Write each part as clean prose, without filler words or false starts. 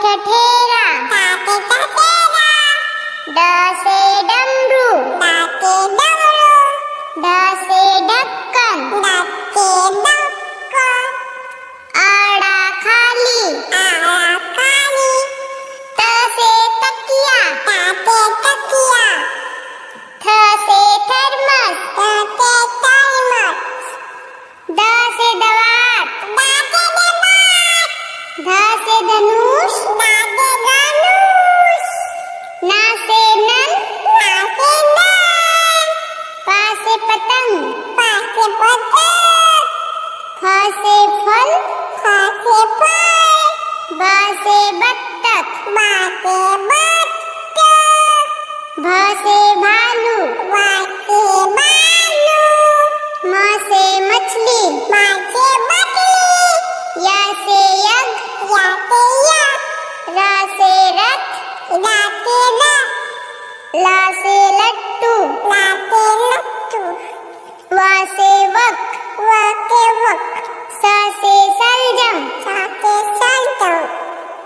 ठठेरा, ड से डमरू, ढ से ढक्कन, आड़ा खाली, त से तकिया, थ से थर्मस, द से दवात, ध से धनुष, ना से नल, पा से पतंग, फ से फल, ब से बत्तख, भ से भालू, म से मछली, या से यज्ञ, र से रथ, ला से लट्टू, व से वक, स से सलजम,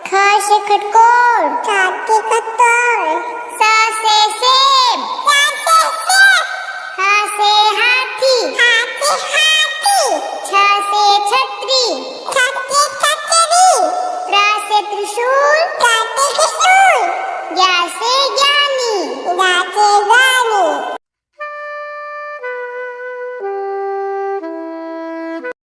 ख से खटकोर, स से